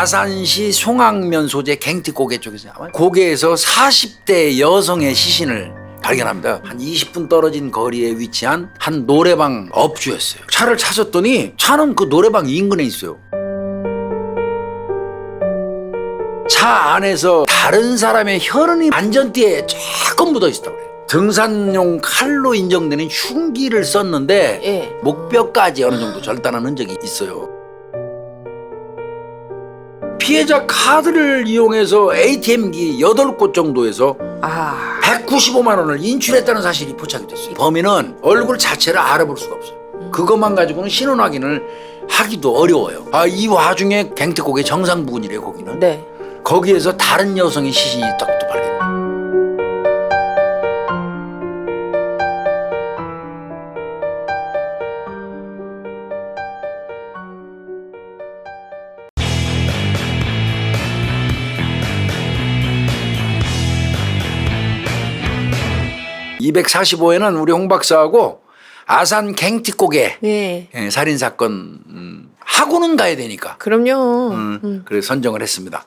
아산시 송악면 소재 갱티고개 쪽에서 고개에서 40대 여성의 시신을 발견합니다. 한 20분 떨어진 거리에 위치한 한 노래방 업주였어요. 차를 찾았더니 차는 그 노래방 인근에 있어요. 차 안에서 다른 사람의 혈흔이 안전띠에 조금 묻어 있었다고 그래요. 등산용 칼로 인정되는 흉기를 썼는데 예. 목뼈까지 어느 정도 절단한 흔적이 있어요. 피해자 카드를 이용해서 ATM기 8곳 정도에서 195만 원을 인출했다는 사실이 포착이 됐어요. 범인은 얼굴 자체를 알아볼 수가 없어요. 그것만 가지고는 신원 확인을 하기도 어려워요. 이 와중에 갱트고개 정상 부근이래요. 거기는. 네. 거기에서 다른 여성의 시신이 딱 또 발견돼요. (245회는) 우리 홍 박사하고 아산 갱티고개 네. 살인사건 하고는 가야 되니까 그럼요. 그래서 선정을 했습니다.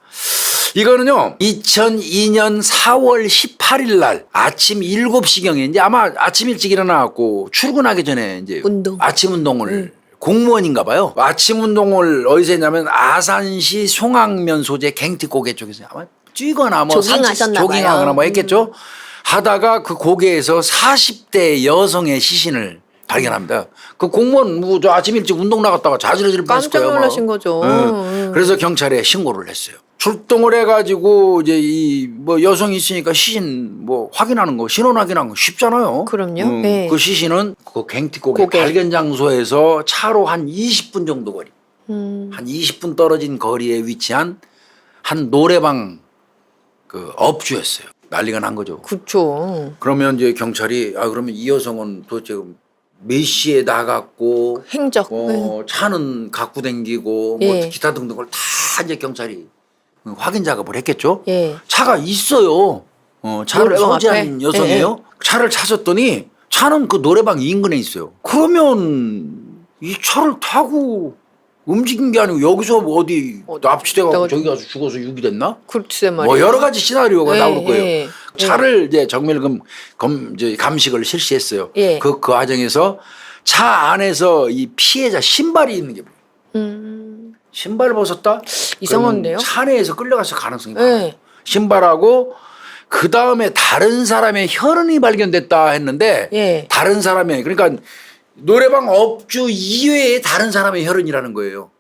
이거는요 2002년 4월 18일 날 아침 7시경에 이제 아마 아침 일찍 일어나갖고 출근하기 전에 이제 운동. 아침 운동을 공무원인가 봐요. 아침 운동을 어디서 했냐면 아산시 송악면 소재 갱티고개 쪽에서 아마 뛰거나 뭐 조깅하셨나 조깅하거나 봐요. 뭐 했겠죠. 하다가 그 고개에서 40대 여성의 시신을 발견합니다. 그 공무원 뭐 저 아침 일찍 운동 나갔다가 자지러지를 뺐을 거예요. 깜짝 놀라신 거죠. 그래서 경찰에 신고를 했어요. 출동을 해가지고 이제 이 뭐 여성이 있으니까 시신 뭐 확인하는 거, 신원 확인하는 거 쉽잖아요. 그럼요. 네. 그 시신은 그 갱티고개 고개. 발견 장소에서 차로 한 20분 정도 거리, 한 20분 떨어진 거리에 위치한 한 노래방 그 업주였어요. 난리가 난 거죠. 그렇죠. 그러면 이제 경찰이 그러면 이 여성은 도대체 몇 시에 나갔고 행적. 차는 갖고 댕기고 뭐 예. 기타 등등을 다 이제 경찰이 확인 작업을 했겠죠. 예. 차가 있어요. 차를 노래방 소지한 앞에? 여성이에요. 차를 찾았더니 차는 그 노래방 인근에 있어요. 그러면 이 차를 타고 움직인 게 아니고 여기서 어디 납치돼가지고 저기 가서 죽어서 유기됐나? 글쎄 말이에요. 뭐 여러 가지 시나리오가 예, 나올 거예요. 예. 차를 이제 정밀 감식을 실시했어요. 예. 그 과정에서 차 안에서 이 피해자 신발이 있는 게 보여요. 신발을 벗었다? 이상한데요? 그러면 차 내에서 끌려갔을 가능성이 많아요. 예. 신발하고 그 다음에 다른 사람의 혈흔이 발견됐다 했는데 예. 다른 사람의 그러니까 노래방 업주 이외에 다른 사람의 혈흔이라는 거예요.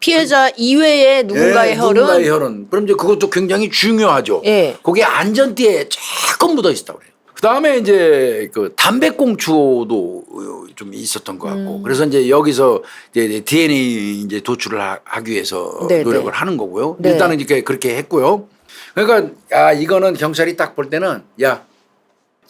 피해자 이외에 누군가의 혈흔. 누군가의 혈흔. 그럼 이제 그것도 굉장히 중요하죠. 예. 거기에 안전띠에 조금 묻어 있었다고 그래요. 그 다음에 이제 그 담배꽁초도 좀 있었던 것 같고. 그래서 이제 여기서 이제 DNA 이제 도출을 하기 위해서 네네. 노력을 하는 거고요. 네. 일단은 이렇게 그렇게 했고요. 그러니까 이거는 경찰이 딱 볼 때는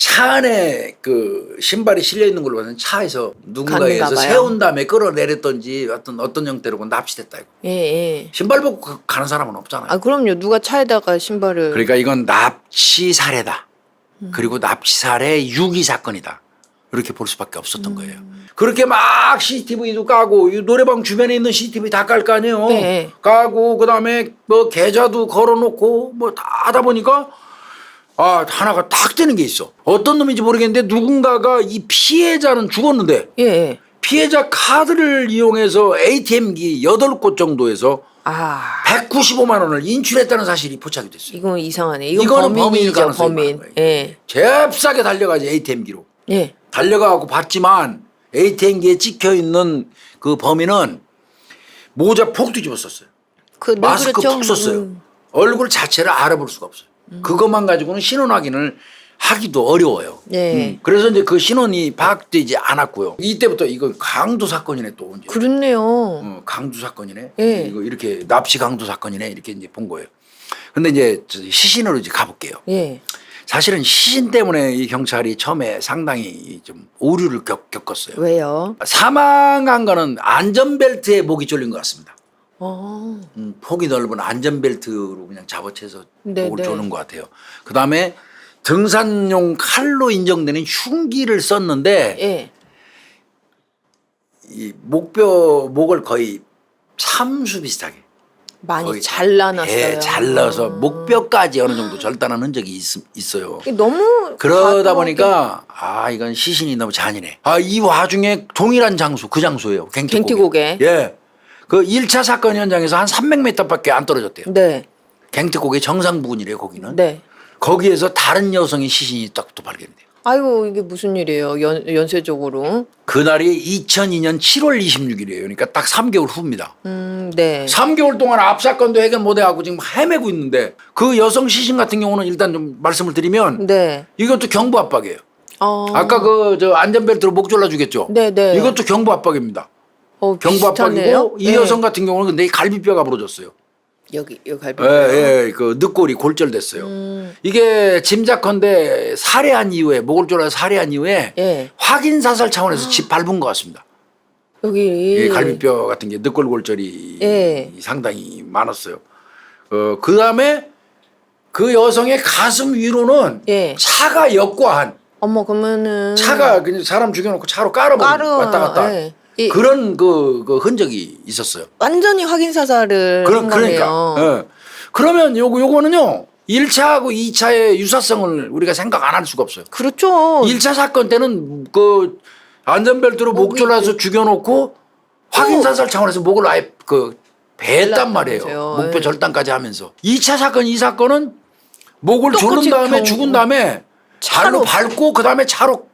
차 안에 그 신발이 실려 있는 걸로 봐서는 차에서 누군가에서 갔는가 봐요. 세운 다음에 끌어내렸던지 어떤 형태로 납치됐다 이거. 예. 신발 벗고 가는 사람은 없잖아요. 그럼요. 누가 차에다가 신발을. 그러니까 이건 납치 살해다. 그리고 납치 살해 유기 사건이다. 이렇게 볼 수밖에 없었던 거예요. 그렇게 막 CCTV도 까고 이 노래방 주변에 있는 CCTV 다 깔 거 아니에요. 네. 까고 그다음에 뭐 계좌도 걸어놓고 뭐 다 하다 보니까 하나가 딱 되는 게 있어. 어떤 놈인지 모르겠는데 누군가가 이 피해자는 죽었는데 예. 피해자 카드를 이용해서 ATM기 8곳 정도에서 195만 원을 인출했다는 사실이 포착이 됐어요. 이건 이상하네. 이건 이거는 범인일 범인이죠. 가능성이 많은 범인. 거예요. 예. 잽싸게 달려가지 ATM기로. 예. 달려가고 봤지만 ATM기에 찍혀 있는 그 범인은 모자 폭 뒤집어 썼어요. 마스크 푹 썼어요. 얼굴 자체를 알아볼 수가 없어요. 그것만 가지고는 신원 확인을 하기도 어려워요. 네. 그래서 이제 그 신원이 파악되지 않았고요. 이때부터 이거 강도 사건이네 또. 이제. 그렇네요. 강도 사건이네. 예. 이거 이렇게 납치 강도 사건이네. 이렇게 이제 본 거예요. 근데 이제 시신으로 이제 가볼게요. 예. 사실은 시신 때문에 이 경찰이 처음에 상당히 좀 오류를 겪었어요. 왜요? 사망한 거는 안전벨트에 목이 졸린 것 같습니다. 어. 폭이 넓은 안전벨트로 그냥 잡아채서 네, 목을 네. 조는 것 같아요. 그 다음에 등산용 칼로 인정되는 흉기를 썼는데 예. 이 목을 거의 참수 비슷하게 많이 거의 잘라놨어요. 예, 잘라서 목뼈까지 어느 정도 절단한 흔적이 있어요. 이게 너무 그러다 과도하게- 보니까 이건 시신이 너무 잔인해. 이 와중에 동일한 장소, 그 장소예요. 갱티고개. 갱티고개. 예. 그 1차 사건 현장에서 한 300m밖에 안 떨어졌대요. 네. 갱티고개 정상 부근이래요, 거기는. 네. 거기에서 다른 여성의 시신이 딱 또 발견돼요. 아이고 이게 무슨 일이에요? 연쇄적으로. 그날이 2002년 7월 26일이에요. 그러니까 딱 3개월 후입니다. 네. 3개월 동안 앞 사건도 해결 못 해갖고 지금 헤매고 있는데 그 여성 시신 같은 경우는 일단 좀 말씀을 드리면 네. 이것도 경부 압박이에요. 아까 그 저 안전벨트로 목 졸라주겠죠. 네네. 이것도 경부 압박입니다. 경부 비슷하네요. 압박이고 이 네. 여성 같은 경우는 근데 이 갈비뼈가 부러졌어요. 여기 갈비. 예, 그 늑골이 골절됐어요. 이게 짐작컨대 살해한 이후에 목을 졸라 살해한 이후에 예. 확인 사살 차원에서 집 밟은 것 같습니다. 여기 이 갈비뼈 같은 게 늑골 골절이 예. 상당히 많았어요. 그 다음에 그 여성의 가슴 위로는 예. 차가 역과한 어머 그러면은 차가 그냥 사람 죽여놓고 차로 깔아버리고 왔다 갔다 예. 그런 그 흔적이 있었어요. 완전히 확인 사살을 한 그러니까. 거네요. 예. 그러면 요거는요. 1차하고 2차의 유사성을 우리가 생각 안 할 수가 없어요. 그렇죠. 1차 사건 때는 그 안전벨트로 목 졸라서 죽여놓고 확인 사살 차원에서 목을 아예 그 베했단 말이에요. 잘랐다면서요. 목표 예. 절단까지 하면서. 2차 사건, 이 사건은 목을 똑같이 조른 다음에 죽은 다음에 발로 차로. 밟고 그 다음에 차로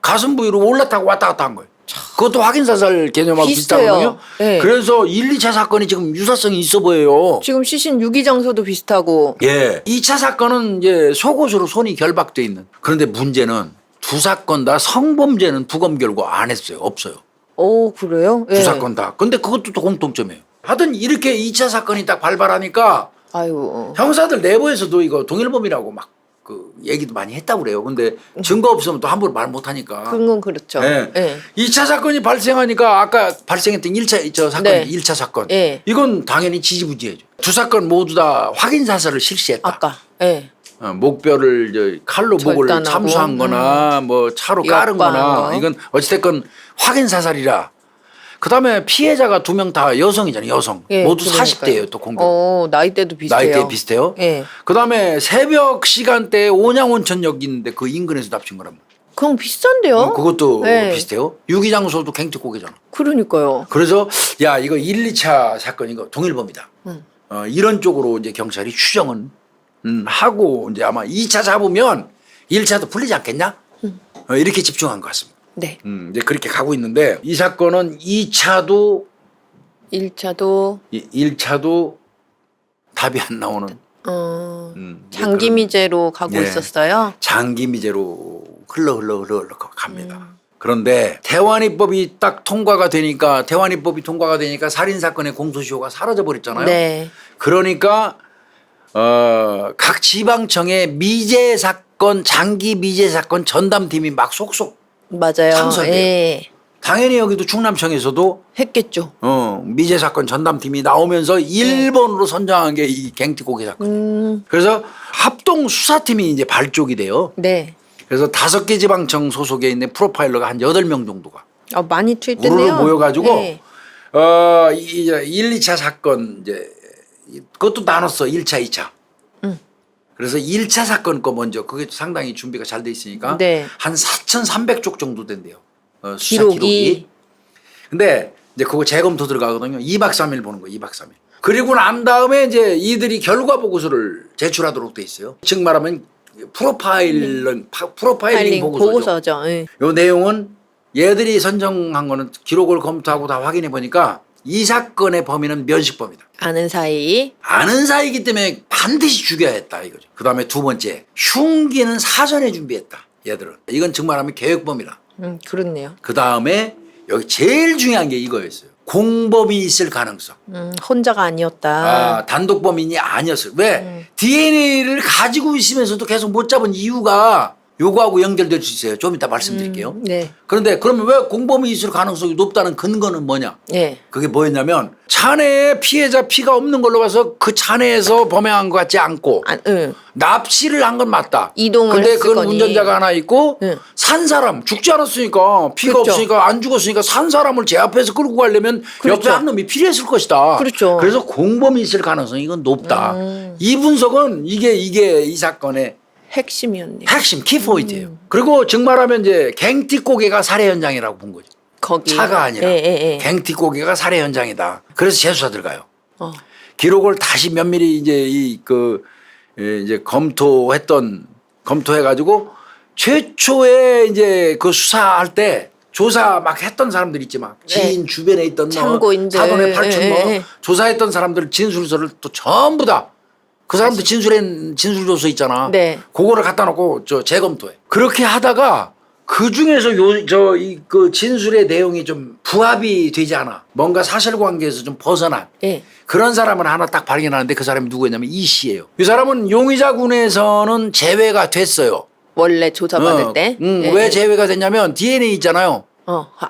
가슴 부위로 올라타고 왔다 갔다 한 거예요. 그것도 확인 사살 개념하고 비슷해요. 비슷하거든요. 네. 그래서 1, 2차 사건이 지금 유사성이 있어 보여요. 지금 시신 유기 장소도 비슷하고. 예. 2차 사건은 이제 속옷으로 손이 결박돼 있는. 그런데 문제는 두 사건 다 성범죄는 부검 결과 안 했어요. 없어요. 오 그래요? 두 예. 사건 다. 근데 그것도 또 공통점이에요. 하여튼 이렇게 2차 사건이 딱 발발하니까 아이고. 형사들 내부에서도 이거 동일범이라고 막 그 얘기도 많이 했다고 그래요. 근데 증거 없으면 또 함부로 말 못 하니까. 그런 건 그렇죠. 예. 예. 2차 사건이 발생하니까 아까 발생했던 1차 저 사건, 네. 1차 사건. 예. 이건 당연히 지지부지해죠. 두 사건 모두 다 확인 사살을 실시했다. 아까. 예. 목뼈를 칼로 목을 절단하고. 참수한 거나 뭐 차로 역과한 깔은 거나 거. 이건 어찌됐건 확인 사살이라. 그다음에 피해자가 두 명 다 여성이잖아요. 여성. 예, 모두 그러니까요. 40대예요. 또 공격. 나이대도 비슷해요. 나이대 비슷해요. 예. 그다음에 새벽 시간대에 온양온천역 있는데 그 인근에서 납친 거란 말이에요. 그럼 비슷한데요? 그것도 예. 비슷해요. 유기장소도 갱특고개잖아. 그러니까요. 그래서 야 이거 1, 2차 사건 이거 동일범이다. 이런 쪽으로 이제 경찰이 추정은 하고 이제 아마 2차 잡으면 1차도 풀리지 않겠냐? 이렇게 집중한 것 같습니다. 네. 이제 그렇게 가고 있는데 이 사건은 2차도 1차도 1차도 답이 안 나오는 장기 미제로 가고 예. 있었어요. 장기 미제로 흘러 갑니다. 그런데 대환입법이 딱 통과가 되니까 살인 사건의 공소시효가 사라져 버렸잖아요. 네. 그러니까 각 지방청의 미제 사건 장기 미제 사건 전담팀이 막 속속 맞아요. 창설돼요. 예. 당연히 여기도 충남청에서도 했겠죠. 미제 사건 전담팀이 나오면서 1번으로 선정한 게 이 갱티고개 사건. 그래서 합동 수사팀이 이제 발족이 돼요. 네. 그래서 5개 지방청 소속에 있는 프로파일러가 한 8명 정도가 많이 투입됐네요. 우르르 모여가지고 네. 1, 2차 사건 이제 그것도 나눴어. 1차, 2차. 그래서 1차 사건 거 먼저 그게 상당히 준비가 잘 돼 있으니까 네. 한 4,300쪽 정도 된대요. 수사 기록이. 기록이. 근데 이제 그거 재검토 들어가거든요. 2박 3일 보는 거예요. 2박 3일. 그리고 난 다음에 이제 이들이 결과 보고서를 제출하도록 돼 있어요. 즉 말하면 프로파일링 보고서죠. 보고서죠. 예. 요 내용은 얘들이 선정한 거는 기록을 검토하고 다 확인해 보니까 이 사건의 범인은 면식범이다. 아는 사이. 아는 사이기 때문에 반드시 죽여야 했다 이거죠. 그다음에 두 번째 흉기는 사전에 준비했다. 얘들은 이건 정말하면 계획범이다. 그렇네요. 그다음에 여기 제일 중요한 게 이거였어요. 공범이 있을 가능성. 혼자가 아니었다. 단독범인이 아니었어요. 왜? DNA를 가지고 있으면서도 계속 못 잡은 이유가 요거하고 연결될 수 있어요. 좀 이따 말씀드릴게요. 네. 그런데 그러면 왜 공범이 있을 가능성이 높다는 근거는 뭐냐? 네. 그게 뭐였냐면 차내에 피해자 피가 없는 걸로 봐서 그 차내에서 범행한 것 같지 않고 납치를 한 건 맞다. 이동을 근데 했을 그건 거니. 운전자가 하나 있고 응. 산 사람 죽지 않았으니까 피가 그렇죠. 없으니까 안 죽었으니까 산 사람을 제 앞에서 끌고 가려면 그렇죠. 옆에 한 놈이 필요했을 것이다. 그렇죠. 그래서 공범이 있을 가능성이 이건 높다. 이 분석은 이게 이 사건의 핵심이었네요. 핵심 키포인트예요. 그리고 증말하면 이제 갱띠꼬개가 살해 현장이라고 본 거죠. 거기 차가 아니라 예. 갱띠꼬개가 살해 현장이다. 그래서 재수사들 가요. 어. 기록을 다시 면밀히 이제 이제 검토해가지고 최초에 이제 그 수사할 때 조사 막 했던 사람들 있지 막 지인 주변에 있던 뭐 참고인들. 사돈의 팔촌 뭐 예. 조사했던 사람들 진술서를 또 전부 다 그 사람들 진술조서 있잖아. 네. 그거를 갖다 놓고 재검토해. 그렇게 하다가 그 중에서 그 진술의 내용이 좀 부합이 되지 않아. 뭔가 사실관계에서 좀 벗어난. 예. 그런 사람을 하나 딱 발견하는데 그 사람이 누구였냐면 이 씨예요. 이 사람은 용의자군에서는 제외가 됐어요. 원래 조사받을 때. 왜 제외가 됐냐면 DNA 있잖아요.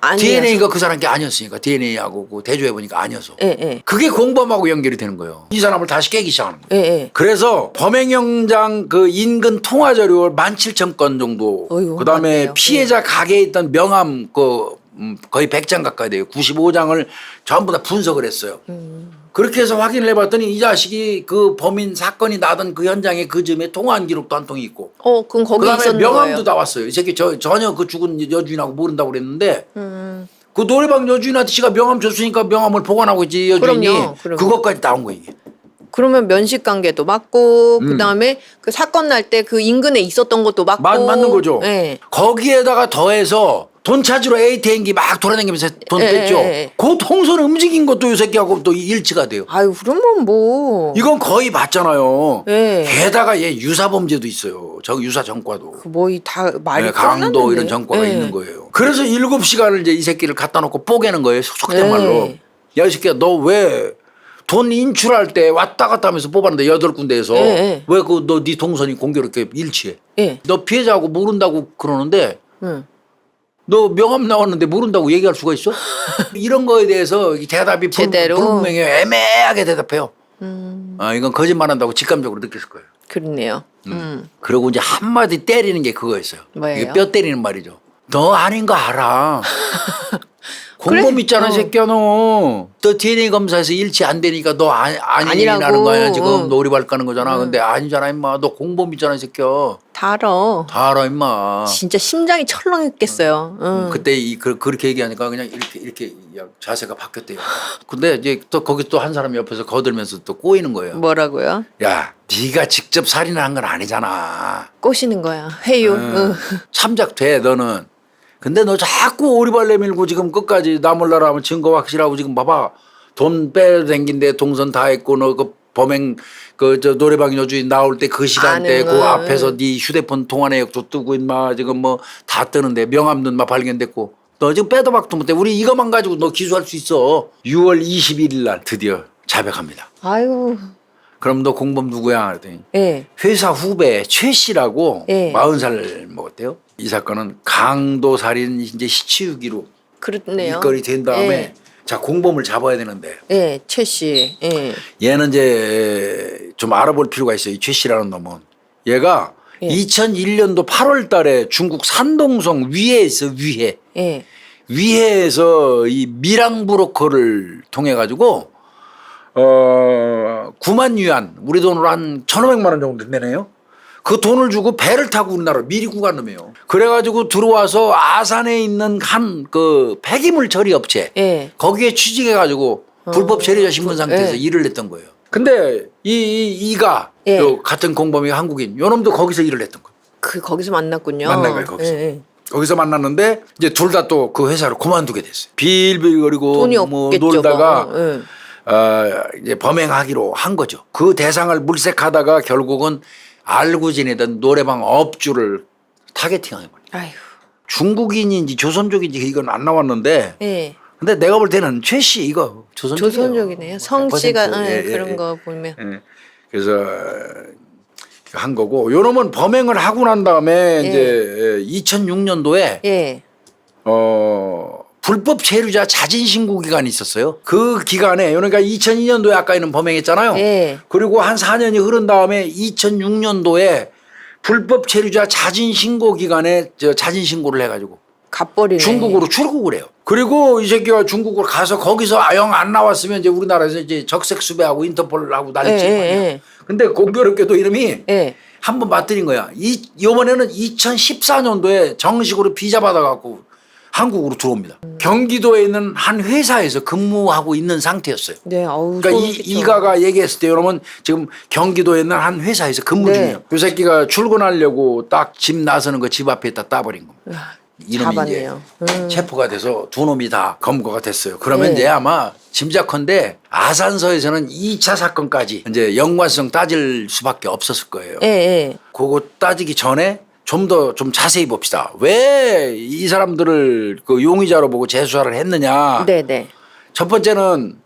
아니야. DNA가 그 사람 게 아니었으니까 DNA하고 그 대조해 보니까 아니어서. 예. 그게 공범하고 연결이 되는 거예요. 이 사람을 다시 깨기 시작하는 거예요. 예. 그래서 범행영장 그 인근 통화 자료 17,000건 정도. 어휴, 그다음에 맞네요. 피해자 가게에 있던 명함 거의 100장 가까이 돼요. 95장을 전부 다 분석을 했어요. 그렇게 해서 확인을 해봤더니 이 자식이 그 범인 사건이 나던 그 현장에 그 즈음에 통화한 기록도 한 통이 있고. 그럼 거기 그다음에 있었는 명함도 거예요. 나왔어요. 이 새끼 전혀 그 죽은 여주인하고 모른다고 그랬는데 그 노래방 여주인한테 씨가 명함 줬으니까 명함을 보관하고 있지 여주인이. 그럼요. 그것까지 나온 거예요. 이게. 그러면 면식 관계도 맞고 그다음에 그 사건 날 때 그 인근에 있었던 것도 맞고 맞는 거죠. 예. 거기에다가 더해서 돈 찾으러 ATM기 막 돌아다니면서 돈 예, 뺐죠. 예, 예. 그 통선 움직인 것도 이 새끼하고 또 일치가 돼요. 아유 그러면 뭐 이건 거의 맞잖아요. 예. 게다가 얘 유사범죄도 있어요. 저 유사 전과도. 뭐이 다 말이 네, 강도 끝났는데. 이런 전과가 예. 있는 거예요. 그래서 7시간을 이제 이 새끼를 갖다 놓고 뽀개는 거예요. 속된 말로. 예. 야, 이 새끼야, 너 왜 돈 인출할 때 왔다 갔다 하면서 뽑았는데 8군데에서 예. 왜 너 네 동선이 공교롭게 일치해? 예. 너 피해자하고 모른다고 그러는데 응. 너 명함 나왔는데 모른다고 얘기할 수가 있어? 이런 거에 대해서 이 대답이 제대로? 불분명해요. 애매하게 대답해요. 이건 거짓말한다고 직감적으로 느꼈을 거예요. 그렇네요. 그리고 이제 한마디 때리는 게 그거였어요. 뭐예요? 이게 뼈 때리는 말이죠. 너 아닌 거 알아. 공범 그래? 있잖아, 이 새끼야, 너. 너 DNA 검사에서 일치 안 되니까 너 아니라는 아니라고. 거야, 지금. 너 오리발 까는 거잖아. 근데 아니잖아, 임마. 너 공범 있잖아, 이 새끼야. 다 알아. 다 알아, 임마. 진짜 심장이 철렁했겠어요. 응. 그때 그렇게 얘기하니까 그냥 이렇게 자세가 바뀌었대요. 근데 이제 또 거기 또 한 사람이 옆에서 거들면서 또 꼬이는 거예요. 뭐라고요? 야, 네가 직접 살인을 한 건 아니잖아. 꼬시는 거야. 회유. 응. 참작돼, 너는. 근데 너 자꾸 오리발 내밀고 지금 끝까지 나 몰라라 하면 증거 확실하고 지금 봐봐. 돈 빼댕긴데 동선 다 했고 너 그 범행 저 노래방 여주인 나올 때 그 시간대 그 앞에서 네 휴대폰 통화 내역도 뜨고 임마 지금 뭐 다 뜨는데 명함도 막 발견됐고 너 지금 빼도 박도 못해. 우리 이것만 가지고 너 기소할 수 있어. 6월 21일 날 드디어 자백합니다. 아유. 그럼 너 공범 누구야? 그랬더니 예. 회사 후배 최 씨라고 예. 40살 먹었대요. 이 사건은 강도 살인 이제 시치유기로 그렇네요. 일거리 된 다음에 예. 자 공범을 잡아야 되는데 예, 최 씨. 예. 얘는 이제 좀 알아볼 필요가 있어요. 이 최 씨라는 놈은 얘가 예. 2001년도 8월 달에 중국 산동성 위해에 있어 위해. 예. 위해에서 이 미랑 브로커를 통해 가지고 9만 유안 우리 돈으로 한 1,500만 원 정도 되네요. 그 돈을 주고 배를 타고 우리나라로 미리 구간 놈이에요. 그래가지고 들어와서 아산에 있는 한 그 폐기물 처리 업체 예. 거기에 취직해가지고 불법 체류자 신분 상태에서 예. 일을 했던 거예요. 근데 이가 예. 요 같은 공범이 한국인 요 놈도 거기서 일을 했던 거예요. 거기서 만났군요. 만난 거예요, 거기서. 예. 거기서 만났는데 이제 둘 다 또 그 회사를 그만두게 됐어요. 빌빌거리고 돈이 뭐 없겠죠. 놀다가 뭐. 예. 이제 범행하기로 한 거죠. 그 대상을 물색하다가 결국은 알고 지내던 노래방 업주를 타겟팅한 거예요. 아휴. 중국인인지 조선족인지 이건 안 나왔는데 예. 근데 내가 볼 때는 최 씨 이거 조선족이에요. 조선족이네요. 성씨가 100%. 예, 예, 그런 예. 거 보면. 예. 그래서 한 거고 요놈은 범행을 하고 난 다음에 예. 이제 2006년도에 예. 불법 체류자 자진 신고 기간이 있었어요. 그 기간에 그러니까 2002년도에 아까 이는 범행했잖아요. 예. 그리고 한 4년이 흐른 다음에 2006년도에 불법 체류자 자진 신고 기간에 자진 신고를 해가지고 갓버리네. 중국으로 출국을 해요. 그리고 이 새끼가 중국으로 가서 거기서 영 안 나왔으면 이제 우리나라에서 이제 적색 수배하고 인터폴하고 난리치고 예. 근데 공교롭게도 이름이 예. 한번 맞들인 거야. 이번에는 2014년도에 정식으로 비자 받아갖고 한국으로 들어옵니다. 경기도에 있는 한 회사에서 근무하고 있는 상태였어요. 네. 어우. 그러니까 소름 끼쳐. 이가가 얘기했을 때 여러분 지금 경기도에 있는 한 회사에서 근무 네. 중이에요. 그 새끼가 출근하려고 딱 집 나서는 거 집 앞에다 따버린 겁니다. 이놈이 잡았네요. 이제 체포가 돼서 두 놈이 다 검거가 됐어요. 그러면 네. 이제 아마 짐작컨대 아산서에서는 2차 사건까지 이제 연관성 따질 수밖에 없었을 거예요. 예. 그거 따지기 전에 좀 더 좀 자세히 봅시다. 왜 이 사람들을 그 용의자로 보고 재수사를 했느냐. 네네. 첫 번째는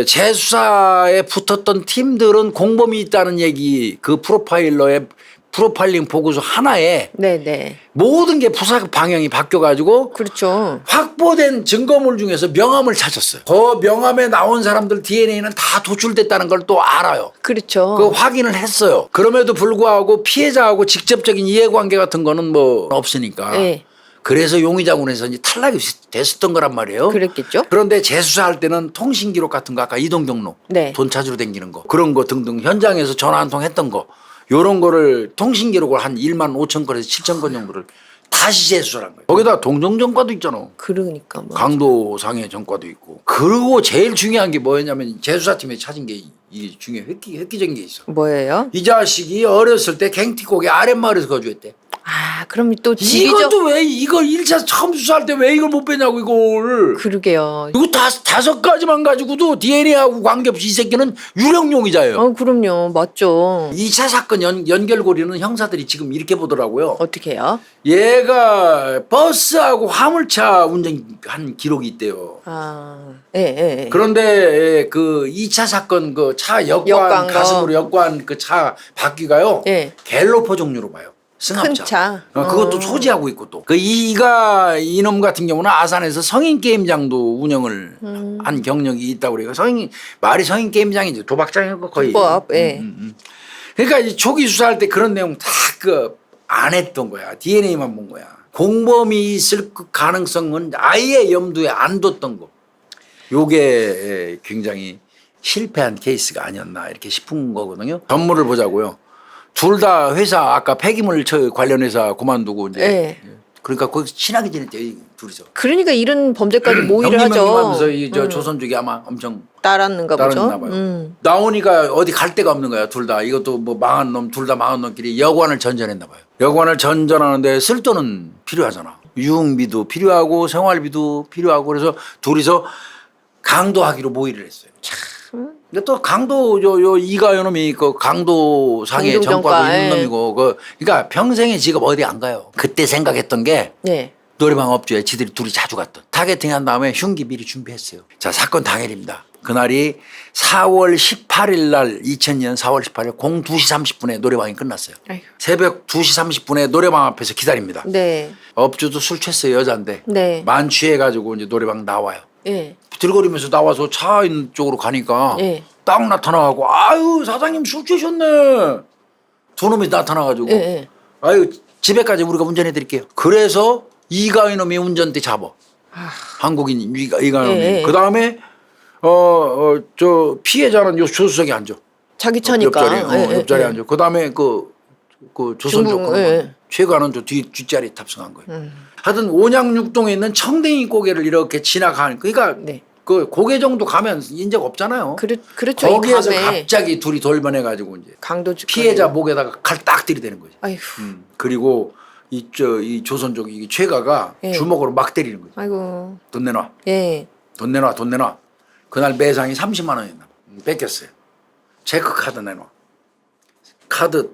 재수사에 붙었던 팀들은 공범이 있다는 얘기 그 프로파일러의 프로파일링 보고서 하나에 네네. 모든 게 부사 방향이 바뀌어가지고 그렇죠. 확보된 증거물 중에서 명함을 찾았어요. 그 명함에 나온 사람들 DNA는 다 도출됐다는 걸 또 알아요. 그렇죠. 그 확인을 했어요. 그럼에도 불구하고 피해자하고 직접적인 이해관계 같은 거는 뭐 없으니까. 예. 그래서 용의자군에서 이제 탈락이 됐었던 거란 말이에요. 그랬겠죠. 그런데 재수사할 때는 통신 기록 같은 거 아까 이동 경로, 네. 돈 찾으러 다니는 거 그런 거 등등 현장에서 전화 한 통 했던 거 요런 거를 통신 기록을 한 1만 5천 건에서 7천 건 정도를 다시 재수사를 한 거예요. 거기다 동정전과도 있잖아. 그러니까 뭐. 강도상해 전과도 있고. 그리고 제일 중요한 게 뭐였냐면 재수사팀에 찾은 게 이게 중요해. 획기적인 게 있어. 뭐예요? 이 자식이 어렸을 때 갱티곡의 아랫마을에서 거주했대. 아, 그럼 또 지리적. 이것도 왜 이걸 1차 처음 수사할 때 왜 이걸 못 빼냐고 이걸. 그러게요. 이거 다섯 가지만 가지고도 DNA하고 관계없이 이 새끼는 유령 용의자예요. 그럼요. 맞죠. 2차 사건 연결고리는 형사들이 지금 이렇게 보더라고요. 어떻게 해요? 얘가 버스하고 화물차 운전한 기록이 있대요. 예. 그런데 그 2차 사건 그 차 역관 역관 가슴으로 역관 그 차 바퀴가요. 예. 갤로퍼 종류로 봐요. 승합차. 큰 차. 그것도 소지하고 있고 또. 그 이가 이놈 같은 경우는 아산에서 성인 게임장도 운영을 한 경력이 있다고 그래요. 말이 성인 게임장이지 도박장이고 거의. 불법. 예. 그러니까 이 초기 수사할 때 그런 내용 다 그 안 했던 거야. DNA만 본 거야. 공범이 있을 가능성은 아예 염두에 안 뒀던 거. 요게 굉장히 실패한 케이스가 아니었나 이렇게 싶은 거거든요. 전물을 보자고요. 둘 다 회사 아까 폐기물 관련 회사 그만두고 이제 예. 그러니까 거기서 친하게 지냈대요. 이 둘이서. 그러니까 이런 범죄까지 모의를 형님 하죠. 하면서 이 조선족이 아마 엄청 따랐는가 보죠. 따랐나 봐요. 나오니까 어디 갈 데가 없는 거야. 둘 다. 이것도 뭐 망한 놈 둘 다 망한 놈끼리 여관을 전전했나 봐요. 여관을 전전하는데 쓸 돈은 필요하잖아. 유흥비도 필요하고 생활비도 필요하고 그래서 둘이서 강도하기로 모의를 했어요. 근데 또 강도 이가 놈이 그 강도 상해 강도전과, 전과도 있는 예. 놈이고 그러니까 평생의 직업 어디 안 가요. 그때 생각했던 게 예. 노래방 업주에 지들이 둘이 자주 갔던 타겟팅 한 다음에 흉기 미리 준비했어요. 자 사건 당일입니다. 그날이 4월 18일 날 2000년 4월 18일 02시 30분에 노래방이 끝났어요. 아이고. 새벽 2시 30분에 노래방 앞에서 기다립니다. 네. 업주도 술 취했어요. 여잔데 네. 만취해가지고 이제 노래방 나와요. 예. 들거리면서 나와서 차 있는 쪽으로 가니까 예. 딱 나타나가고 아유 사장님 술 취하셨네. 두 놈이 나타나가지고 예. 아유 집에까지 우리가 운전해 드릴게요. 그래서 이가 이놈이 운전대 잡아. 한국인 이가 이놈이. 예. 그 다음에 저 피해자는 요 조수석에 앉아. 자기 차니까. 옆자리에 옆자리에 앉아. 그 다음에 그 조선족 중국, 예. 최가는 저 뒷자리에 탑승한 거예요. 하여튼 온양육동에 있는 청댕이 고개를 이렇게 지나가는 그러니까 네. 그 고개 정도 가면 인적 없잖아요. 그렇죠. 거기에서 이 밤에 갑자기 둘이 돌변해가지고 이제 강도 피해자 목에다가 칼 딱 들이대는 거죠. 아이고. 그리고 이 조선족 이 최가가 예. 주먹으로 막 때리는 거죠. 아이고. 돈 내놔. 예. 돈 내놔. 돈 내놔. 그날 매상이 30만 원이었나. 뺏겼어요. 체크 카드 내놔. 카드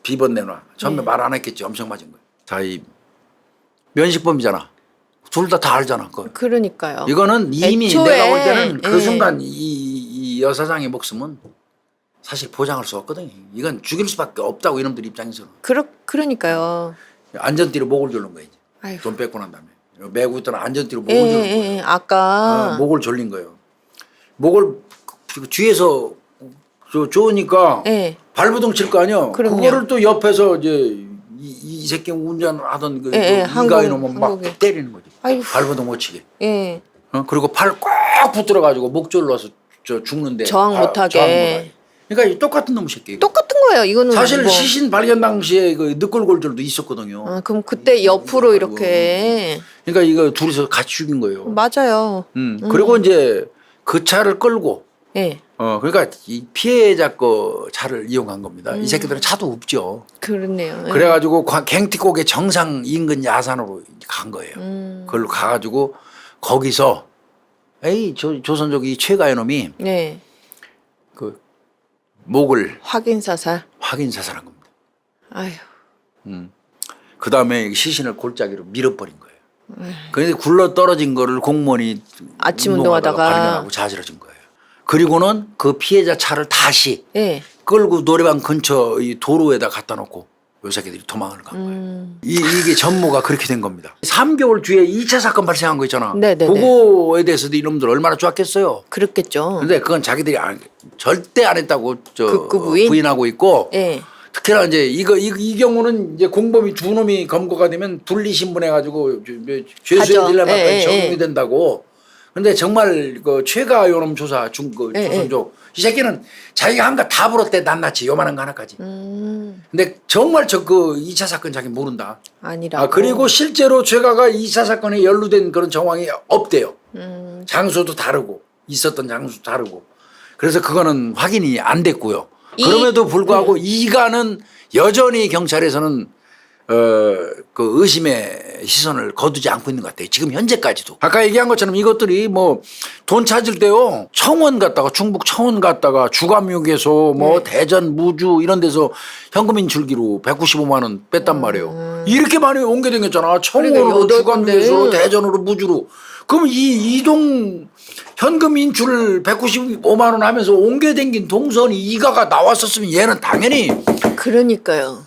비번 내놔. 처음에 말 안 했겠지. 엄청 맞은 거예요. 자, 이 면식범이잖아. 둘 다 알잖아. 그거. 그러니까요. 이거는 이미 애초에, 내가 볼 때는 그 예. 순간 이 여사장의 목숨은 사실 보장할 수 없거든요. 이건 죽일 수밖에 없다고 이놈들 입장에서는. 그러니까요. 안전띠로 목을 졸른 거예요. 아이고. 돈 뺏고 난 다음에. 메고 있던 안전띠로 목을 예, 졸른 예, 거예요. 예. 아까 목을 졸린 거예요. 목을 뒤에서 좋으니까 예. 발부동 칠 거 아니야. 그럼요. 그거를 또 옆에서 이제 이 새끼 운전하던 그 예, 예. 이가 이놈은 막 한국에. 때리는 거지. 아이고. 발부동 못 치게. 예. 그리고 팔 꽉 붙들어 가지고 목 졸라서 죽는데 저항 못하게. 그러니까 이 똑같은 놈의 새끼. 똑같은 거예요. 이거는 사실 뭐. 시신 발견 당시에 그 늑골골절도 있었거든요. 아, 그럼 그때 옆으로 이렇게. 그러니까 이거 둘이서 같이 죽인 거예요. 맞아요. 그리고 이제 그 차를 끌고 예. 그러니까 이 피해자 거 차를 이용한 겁니다. 이 새끼들은 차도 없죠. 그렇네요. 예. 그래가지고 갱티곡의 정상 인근 야산으로 간 거예요. 그걸로 가가지고 거기서 조선족 이 최가연놈이 네. 그 목을 확인 사살. 확인 사살한 겁니다. 아휴. 그 다음에 시신을 골짜기로 밀어버린 거예요. 그런데 굴러 떨어진 거를 공무원이 아침 운동하다가 발견하고 자지러진 거예요. 그리고는 그 피해자 차를 다시 예. 끌고 노래방 근처 이 도로에다 갖다 놓고 요 새끼들이 도망을 간 거예요. 이게 전모가 그렇게 된 겁니다. 3개월 뒤에 2차 사건 발생한 거 있잖아. 네네네. 그거에 대해서도 이놈들 얼마나 좋았겠어요. 그렇겠죠. 근데 그건 자기들이 절대 안 했다고 그 부인? 부인하고 있고 예. 특히나 이제 이 경우는 이제 공범이 두 놈이 검거가 되면 분리 신분해가지고 죄수의 딜레마까지 적용이 된다고. 근데 정말 그 최가 요놈 조사 조선족 이 새끼는 자기가 한 거 다 불었대 낱낱이 요만한 거 하나까지. 근데 정말 그 2차 사건 자기 모른다. 아니라고. 그리고 실제로 최가가 2차 사건에 연루된 그런 정황이 없대요. 장소도 다르고 있었던 장소도 다르고. 그래서 그거는 확인이 안 됐고요. 그럼에도 불구하고 이가는 여전히 경찰에서는 그 의심의 시선을 거두지 않고 있는 것 같아요. 지금 현재까지도. 아까 얘기한 것처럼 이것들이 뭐 돈 찾을 때요. 청원 갔다가 충북 청원 갔다가 주감육에서 뭐 대전 무주 이런 데서 현금 인출기로 195만 원 뺐단 말이에요. 이렇게 많이 옮겨 다녔잖아. 청원으로 주감육에서 대전으로 무주로. 그럼 이 이동 현금 인출 195만 원 하면서 옮겨 댕긴 동선이 이가가 나왔었으면 얘는 당연히 그러니까요.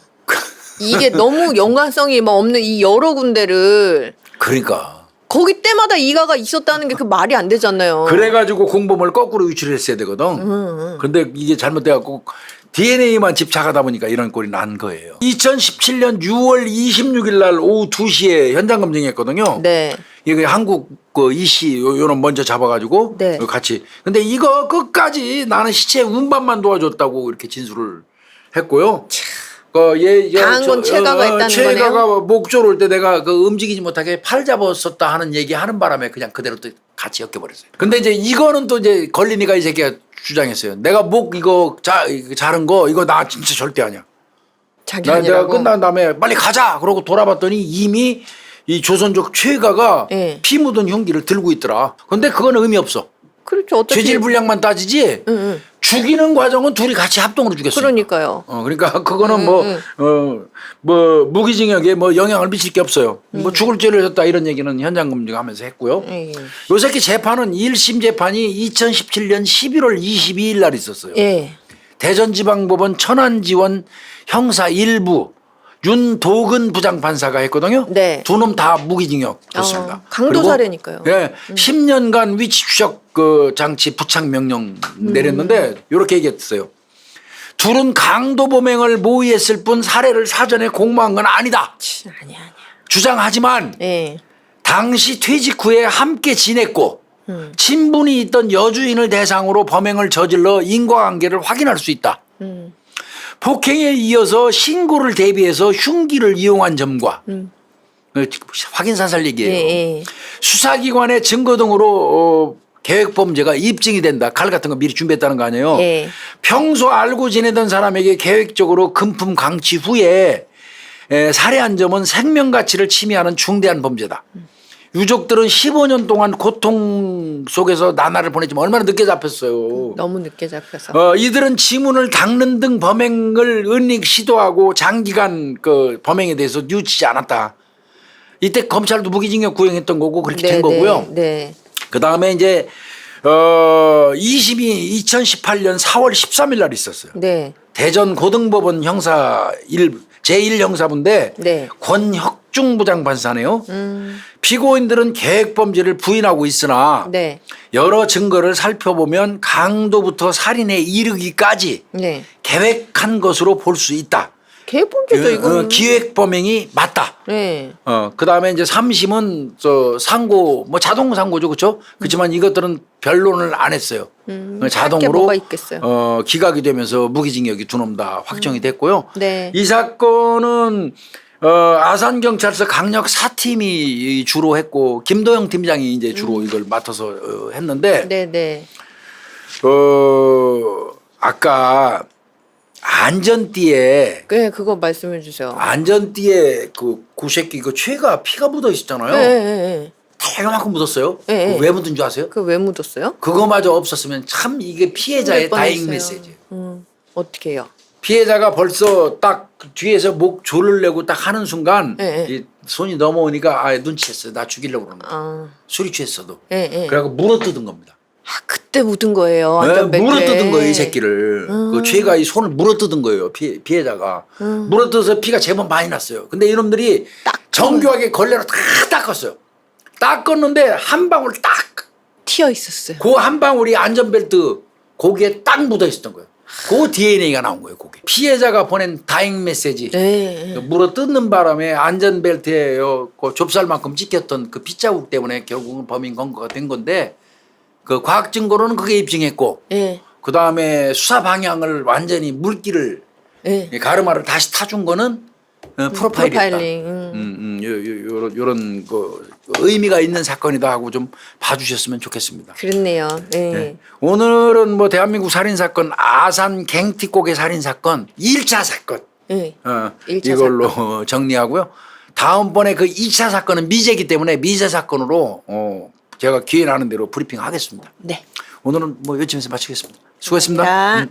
이게 너무 연관성이 막 없는 이 여러 군데를 그러니까 거기 때마다 이가가 있었다는 게 그 말이 안 되잖아요. 그래가지고 공범을 거꾸로 유출을 했어야 되거든. 근데 이게 잘못돼갖고 DNA만 집착하다 보니까 이런 꼴이 난 거예요. 2017년 6월 26일 날 오후 2시에 현장 검증했거든요. 네. 이게 한국 그 이씨 요런 먼저 잡아가지고 네. 같이. 근데 이거 끝까지 나는 시체 운반만 도와줬다고 이렇게 진술을 했고요. 당한 건 최가가 했다는 최가가 거네요. 목 조를 때 내가 그 움직이지 못하게 팔 잡았었다 하는 얘기 하는 바람에 그냥 그대로 또 같이 엮여버렸어요. 근데 이제 이거는 또 이제 걸리니까 이 새끼가 주장했어요. 내가 목 이거 자른 거 이거 나 진짜 절대 아니야. 자기 내가 아니라고. 끝난 다음에 빨리 가자. 그러고 돌아봤더니 이미 이 조선족 최가가 예. 피 묻은 흉기를 들고 있더라. 근데 그건 의미 없어. 그렇죠. 어차피. 죄질 분량만 따지지 죽이는 과정은 둘이 같이 합동으로 죽였어요. 그러니까요. 그러니까 그거는 뭐 무기징역에 뭐 영향을 미칠 게 없어요. 뭐 죽을 죄를 졌다 이런 얘기는 현장 검증하면서 했고요. 요 새끼 재판은 1심 재판이 2017년 11월 22일 날 있었어요. 예. 대전지방법원 천안지원 형사 1부 윤도근 부장판사가 했거든요. 네. 두 놈 다 무기징역 줬습니다. 강도 살해니까요. 예, 10년간 위치 추적 그 장치 부착 명령 내렸는데 이렇게 얘기했어요. 둘은 강도 범행을 모의했을 뿐 살해를 사전에 공모한 건 아니다. 아니야. 주장하지만 예. 당시 퇴직 후에 함께 지냈고 친분이 있던 여주인을 대상으로 범행을 저질러 인과관계를 확인할 수 있다. 폭행에 이어서 신고를 대비해서 흉기를 이용한 점과 확인 사살 얘기예요. 예. 수사기관의 증거 등으로 계획범죄가 입증이 된다. 칼 같은 거 미리 준비했다는 거 아니에요. 예. 평소 알고 지내던 사람에게 계획적으로 금품 강취 후에 살해한 점은 생명가치를 침해하는 중대한 범죄다. 유족들은 15년 동안 고통 속에서 나날을 보냈지만 얼마나 늦게 잡혔어요. 너무 늦게 잡혀서. 이들은 지문을 닦는 등 범행을 은닉 시도하고 장기간 그 범행에 대해서 뉘우치지 않았다. 이때 검찰도 무기징역 구형했던 거고 그렇게 된 거고요. 네. 그 다음에 이제 2심이 2018년 4월 13일 날 있었어요. 네. 대전 고등법원 형사 제1형사부인데 네. 권혁중 부장판사네요. 피고인들은 계획범죄를 부인하고 있으나 네. 여러 증거를 살펴보면 강도부터 살인에 이르기까지 네. 계획한 것으로 볼 수 있다. 계획범죄죠 이건. 기획 범행이 맞다. 네. 그다음에 이제 3심은 상고 뭐 자동 상고죠. 그렇죠? 그렇지만 이것들은 변론을 안 했어요. 할 게 자동으로 뭐가 있겠어요. 기각이 되면서 무기징역이 두 놈 다 확정이 됐고요. 네. 이 사건은 아산경찰서 강력 4팀이 주로 했고 김도영 팀장이 이제 주로 이걸 맡아서 했는데 네네. 아까 안전띠에 네, 그거 말씀해 주세요. 안전띠에 그 새끼 그 최가 피가 묻어 있었잖아요. 네. 태가만큼 묻었어요. 네. 왜 묻은 줄 아세요? 그 왜 묻었어요? 그거마저 없었으면 참 이게 피해자의 다잉 메시지. 어떻게 해요? 피해자가 벌써 딱 뒤에서 목 조를 내고 딱 하는 순간 네. 이 손이 넘어오니까 눈치챘어요. 나 죽이려고 그러는 거야. 술이 취했어도. 네. 그래갖고 물어뜯은 겁니다. 그때 묻은 거예요. 완전 몇 물어뜯은 거예요, 이 새끼를. 그 죄가 이 손을 물어뜯은 거예요, 피해자가. 물어뜯어서 피가 제법 많이 났어요. 근데 이놈들이 정교하게 걸레로 다 닦았어요. 닦았는데 한 방울 딱. 튀어 있었어요. 그 한 방울이 안전벨트 거기에 딱 묻어 있었던 거예요. 그 DNA가 나온 거예요, 거기. 피해자가 보낸 다잉 메시지. 네. 물어뜯는 바람에 안전벨트에 그 좁쌀만큼 찍혔던 그 핏자국 때문에 결국은 범인 검거가 된 건데 그 과학 증거로는 그게 입증했고 네. 그 다음에 수사 방향을 완전히 물기를 네. 가르마를 다시 타준 거는 프로파일이었다. 프로파일링. 요런 그 의미가 있는 사건이다 하고 좀 봐주셨으면 좋겠습니다. 그렇네요. 네. 네. 오늘은 뭐 대한민국 살인사건 아산 갱티곡의 살인사건 1차 사건 네. 1차 이걸로 정리하고요. 다음번에 그 2차 사건은 미제이기 때문에 미제 사건으로 제가 기회 나는 대로 브리핑 하겠습니다. 네. 오늘은 뭐 요쯤에서 마치겠습니다. 수고했습니다. 자.